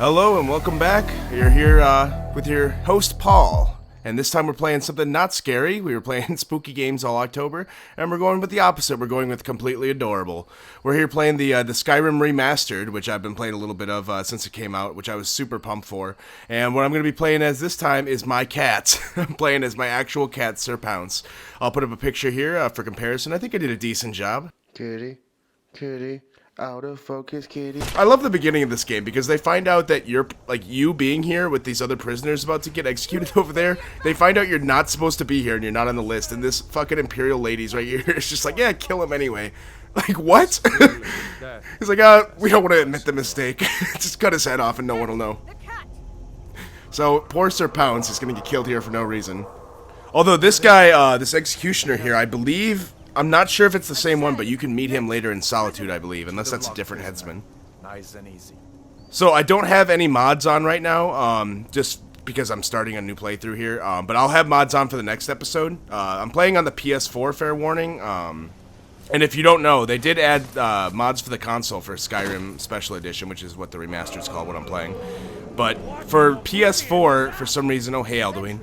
Hello and welcome back. You're here with your host Paul, and this time we're playing something not scary. We were playing spooky games all October, and we're going with the opposite. We're going with completely adorable. We're here playing the Skyrim Remastered, which I've been playing a little bit of since it came out, which I was super pumped for. And what I'm going to be playing as this time is my cat. I'm playing as my actual cat, Sir Pounce. I'll put up a picture here for comparison. I think I did a decent job. Kitty, kitty. Out of focus, kitty. I love the beginning of this game because they find out that you're, like, you being here with these other prisoners about to get executed over there. They find out you're not supposed to be here and you're not on the list. And this fucking Imperial lady's right here is just like, yeah, kill him anyway. Like, what? He's like, we don't want to admit the mistake. Just cut his head off and no one will know. So, poor Sir Pounce is going to get killed here for no reason. Although this guy, this executioner here, I believe... I'm not sure if it's the same one, but you can meet him later in Solitude, I believe, unless that's a different headsman. Nice and easy. So I don't have any mods on right now, just because I'm starting a new playthrough here, but I'll have mods on for the next episode. I'm playing on the PS4, fair warning, and if you don't know, they did add mods for the console for Skyrim Special Edition, which is what the remastered's called when I'm playing. But for PS4, for some reason, oh hey Alduin.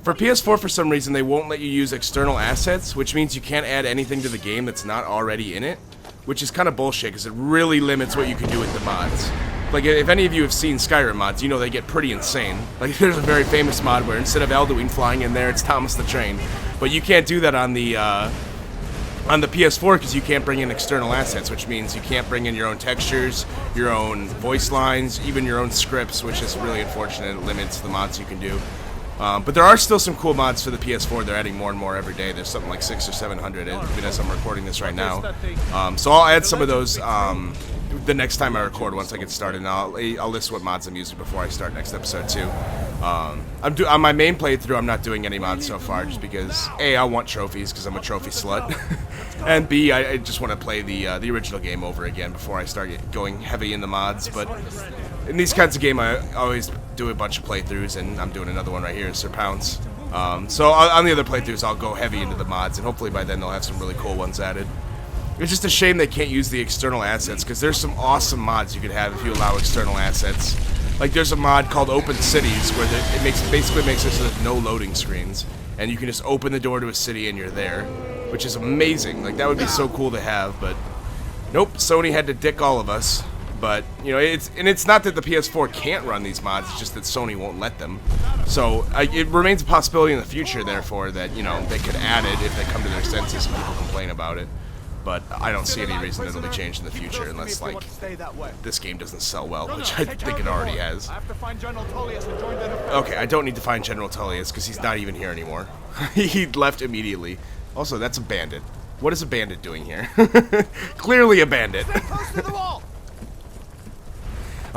For PS4, for some reason, they won't let you use external assets, which means you can't add anything to the game that's not already in it, which is kind of bullshit, because it really limits what you can do with the mods. Like, if any of you have seen Skyrim mods, you know they get pretty insane. Like, there's a very famous mod where instead of Alduin flying in there, it's Thomas the Train. But you can't do that on the PS4 because you can't bring in external assets, which means you can't bring in your own textures, your own voice lines, even your own scripts, which is really unfortunate. It limits the mods you can do. But there are still some cool mods for the PS4. They're adding more and more every day. There's something like 600 or 700 even as I'm recording this right now. So I'll add some of those the next time I record once I get started. And I'll list what mods I'm using before I start next episode too. On my main playthrough, I'm not doing any mods so far just because A, I want trophies because I'm a trophy slut, and B, I just want to play the original game over again before I start going heavy in the mods. But in these kinds of games, I always do a bunch of playthroughs, and I'm doing another one right here, Sir Pounce. So on the other playthroughs, I'll go heavy into the mods, and hopefully by then they'll have some really cool ones added. It's just a shame they can't use the external assets, because there's some awesome mods you could have if you allow external assets. Like, there's a mod called Open Cities, where it basically makes it so there's no loading screens, and you can just open the door to a city and you're there, which is amazing. Like, that would be so cool to have, but nope, Sony had to dick all of us. But, you know, it's not that the PS4 can't run these mods, it's just that Sony won't let them. So, it remains a possibility in the future, therefore, that, you know, they could add it if they come to their senses and people complain about it. But I don't see any reason it'll be changed in the future unless, like, this game doesn't sell well, which I think it already has. Okay, I don't need to find General Tullius, because he's not even here anymore. He left immediately. Also, that's a bandit. What is a bandit doing here? Clearly a bandit.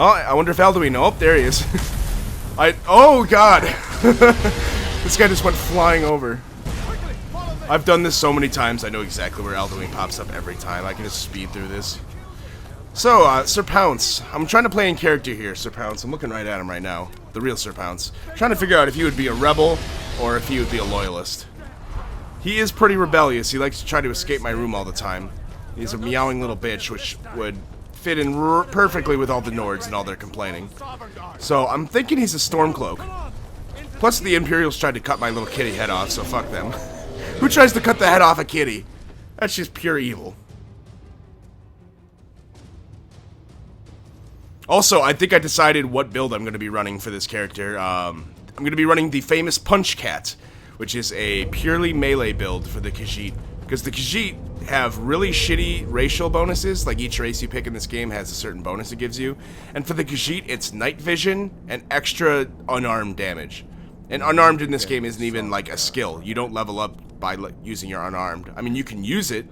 Oh, I wonder if Alduin... Oh, there he is. Oh, God! This guy just went flying over. I've done this so many times, I know exactly where Alduin pops up every time. I can just speed through this. So, Sir Pounce. I'm trying to play in character here, Sir Pounce. I'm looking right at him right now. The real Sir Pounce. I'm trying to figure out if he would be a rebel or if he would be a loyalist. He is pretty rebellious. He likes to try to escape my room all the time. He's a meowing little bitch, which would fit in perfectly with all the Nords and all their complaining. So, I'm thinking he's a Stormcloak. Plus, the Imperials tried to cut my little kitty head off, so fuck them. Who tries to cut the head off a kitty? That's just pure evil. Also, I think I decided what build I'm going to be running for this character. I'm going to be running the famous Punch Cat, which is a purely melee build for the Khajiit. Because the Khajiit have really shitty racial bonuses. Like, each race you pick in this game has a certain bonus it gives you. And for the Khajiit, it's night vision and extra unarmed damage. And unarmed in this game isn't even, like, a skill. You don't level up by using your unarmed. I mean, you can use it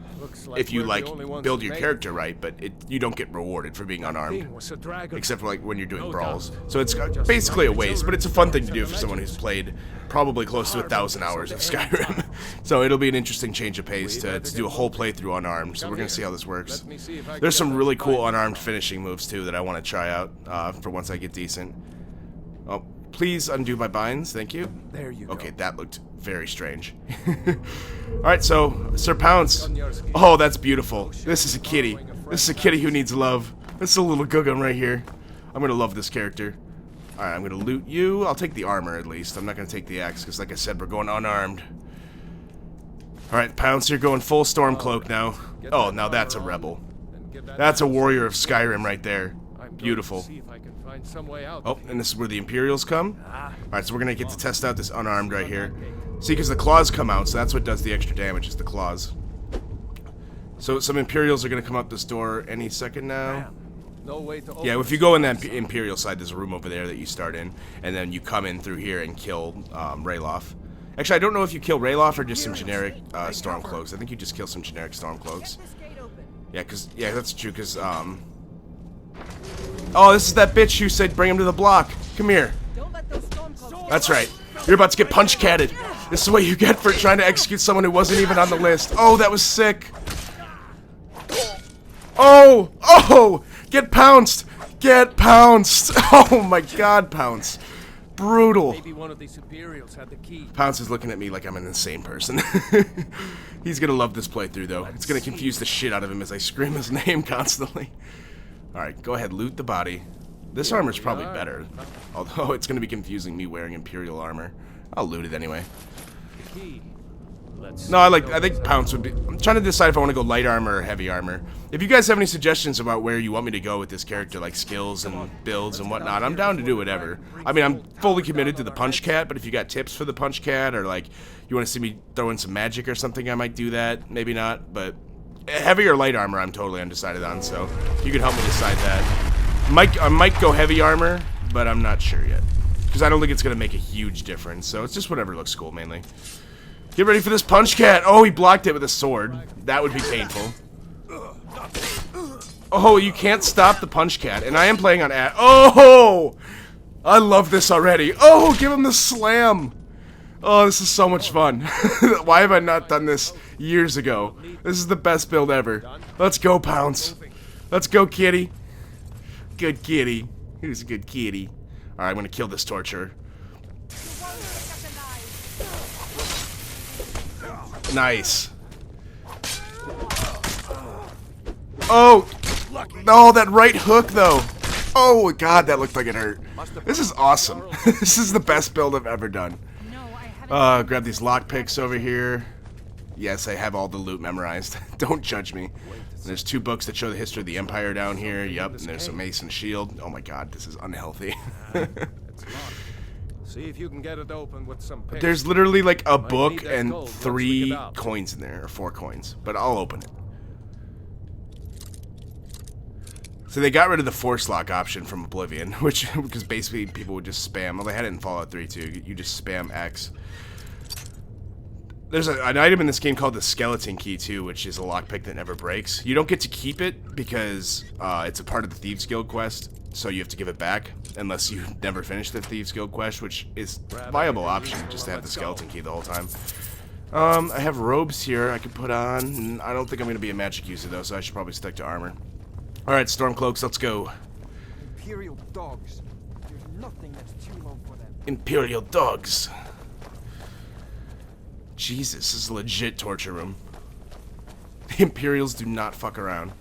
if you, like, build your character right, but you don't get rewarded for being unarmed. Except for, like, when you're doing brawls. So it's basically a waste, but it's a fun thing to do for someone who's played probably close to 1,000 hours of Skyrim. So it'll be an interesting change of pace to do a whole playthrough unarmed, so we're going to see how this works. There's some really cool unarmed finishing moves, too, that I want to try out for once I get decent. Oh. Please undo my binds, thank you. There you go. Okay, that looked very strange. Alright, so, Sir Pounce. Oh, that's beautiful. This is a kitty. This is a kitty who needs love. This is a little Gugum right here. I'm gonna love this character. Alright, I'm gonna loot you. I'll take the armor at least. I'm not gonna take the axe, because like I said, we're going unarmed. Alright, Pounce, you're going full Stormcloak now. Oh, now that's a rebel. That's a warrior of Skyrim right there. Beautiful. Oh, and this is where the Imperials come. Alright, so we're gonna get to test out this unarmed right here. See, because the claws come out, so that's what does the extra damage, is the claws. So some Imperials are gonna come up this door any second now. Yeah, if you go in that Imperial side, there's a room over there that you start in, and then you come in through here and kill Rayloff. Actually, I don't know if you kill Rayloff or just some generic Stormcloaks. I think you just kill some generic Stormcloaks. Yeah, that's true, because, oh, this is that bitch who said bring him to the block. Come here. That's right. You're about to get punch-catted. This is what you get for trying to execute someone who wasn't even on the list. Oh, that was sick. Oh! Oh! Get pounced! Get pounced! Oh my god, Pounce. Brutal. Maybe one of these Imperials had the key. Pounce is looking at me like I'm an insane person. He's gonna love this playthrough, though. It's gonna confuse the shit out of him as I scream his name constantly. Alright, go ahead, loot the body. This armor's probably better. Although it's gonna be confusing me wearing Imperial armor. I'll loot it anyway. No, I think Pounce would be... I'm trying to decide if I want to go light armor or heavy armor. If you guys have any suggestions about where you want me to go with this character, like skills and builds and whatnot, I'm down to do whatever. I mean, I'm fully committed to the Punch Cat, but if you got tips for the Punch Cat, or like, you want to see me throw in some magic or something, I might do that. Maybe not, but heavy or light armor, I'm totally undecided on, so you can help me decide that. I might go heavy armor, but I'm not sure yet. Because I don't think it's going to make a huge difference, so it's just whatever looks cool, mainly. Get ready for this Punch Cat! Oh, he blocked it with a sword. That would be painful. Oh, you can't stop the Punch Cat, and I am playing on Oh! I love this already. Oh, give him the slam! Oh, this is so much fun. Why have I not done this years ago? This is the best build ever. Let's go, Pounce. Let's go, kitty. Good kitty. Who's a good kitty? Alright, I'm gonna kill this torturer. Nice. Oh! No, that right hook, though. Oh, God, that looked like it hurt. This is awesome. This is the best build I've ever done. Grab these lockpicks over here. Yes, I have all the loot memorized. Don't judge me. And there's 2 books that show the history of the Empire down here. Yep, and there's a mace and shield. Oh my god, this is unhealthy. See if you can get it open with some picks. There's literally like a book and 3 coins in there, or 4 coins. But I'll open it. So they got rid of the force lock option from Oblivion, which because basically people would just spam. Well, they had it in Fallout 3 too. You just spam X. There's an item in this game called the Skeleton Key too, which is a lockpick that never breaks. You don't get to keep it because it's a part of the Thieves Guild quest, so you have to give it back unless you never finish the Thieves Guild quest, which is a viable option just to have the Skeleton Key the whole time. I have robes here I could put on. I don't think I'm going to be a magic user though, so I should probably stick to armor. Alright, Stormcloaks, let's go. Imperial dogs. There's nothing that's too low for them. Imperial dogs. Jesus, this is a legit torture room. The Imperials do not fuck around.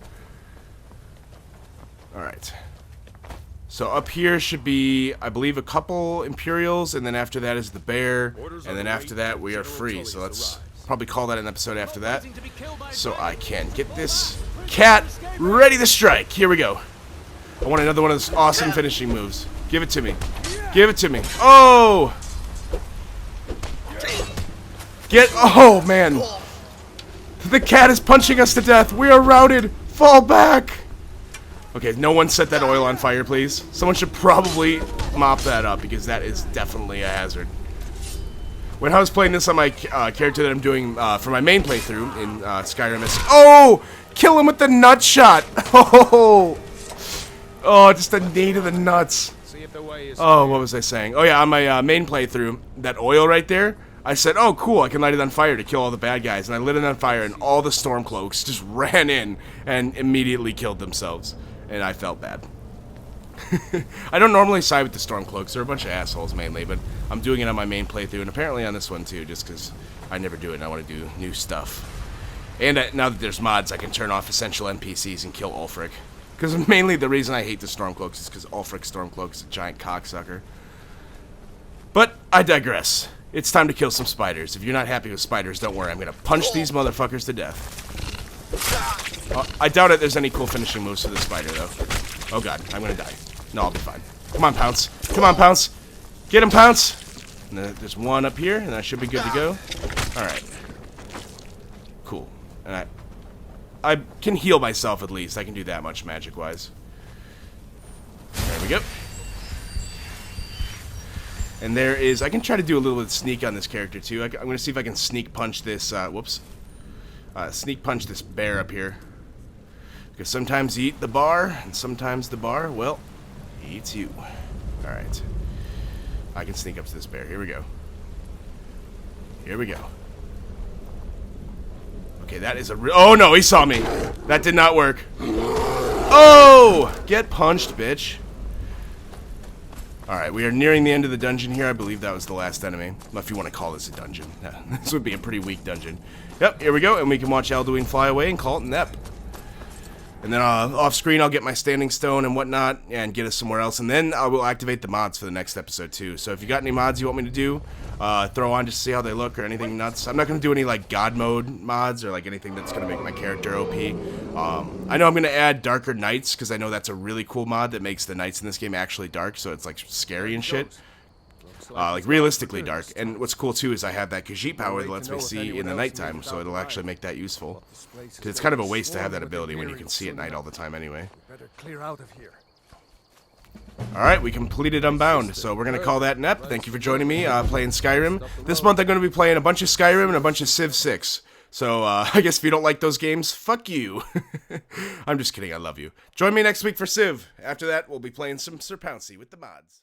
Alright. So up here should be, I believe, a couple Imperials, and then after that is the bear, and then after that we are free. So let's probably call that an episode after that. So I can get this cat ready to strike. Here we go. I want another one of those awesome finishing moves. Give it to me. Give it to me. Oh! Oh, man. The cat is punching us to death. We are routed. Fall back. Okay, no one set that oil on fire, please. Someone should probably mop that up because that is definitely a hazard. When I was playing this on my character that I'm doing for my main playthrough in Skyrim, oh! Kill him with the nut shot! Oh! Oh, just a knee to the nuts. Oh, what was I saying? Oh yeah, on my main playthrough, that oil right there, I said, oh cool, I can light it on fire to kill all the bad guys. And I lit it on fire and all the Stormcloaks just ran in and immediately killed themselves. And I felt bad. I don't normally side with the Stormcloaks, they're a bunch of assholes mainly, but I'm doing it on my main playthrough and apparently on this one too, just because I never do it and I want to do new stuff. And now that there's mods, I can turn off essential NPCs and kill Ulfric. Because mainly the reason I hate the Stormcloaks is because Ulfric Stormcloak is a giant cocksucker. But I digress. It's time to kill some spiders. If you're not happy with spiders, don't worry. I'm going to punch these motherfuckers to death. I doubt it there's any cool finishing moves for this spider, though. Oh god, I'm going to die. No, I'll be fine. Come on, Pounce. Come on, Pounce. Get him, Pounce. And there's one up here, and I should be good to go. Alright. Cool. And I can heal myself at least. I can do that much magic-wise. There we go. And there is... I can try to do a little bit of sneak on this character, too. I'm going to see if I can sneak punch this... whoops. Sneak punch this bear up here. Because sometimes you eat the bar, and sometimes the bar, well, eats you. Alright. I can sneak up to this bear. Here we go. Here we go. Okay, that is a real... Oh, no, he saw me. That did not work. Oh! Get punched, bitch. Alright, we are nearing the end of the dungeon here. I believe that was the last enemy. If you want to call this a dungeon. This would be a pretty weak dungeon. Yep, here we go. And we can watch Alduin fly away and call it an ep. And then off screen, I'll get my standing stone and whatnot and get us somewhere else. And then I will activate the mods for the next episode too. So if you got any mods you want me to do, throw on just to see how they look or anything nuts. I'm not going to do any like God mode mods or like anything that's going to make my character OP. I know I'm going to add darker nights because I know that's a really cool mod that makes the nights in this game actually dark. So it's like scary and shit. Like realistically dark. And what's cool too is I have that Khajiit power that lets me see in the nighttime, so it'll actually make that useful. Because it's kind of a waste to have that ability when you can see at night all the time anyway. Better clear out of here. Alright, we completed Unbound, so we're going to call that an ep. Thank you for joining me playing Skyrim. This month I'm going to be playing a bunch of Skyrim and a bunch of Civ 6. So I guess if you don't like those games, fuck you. I'm just kidding, I love you. Join me next week for Civ. After that, we'll be playing some Sir Pouncy with the mods.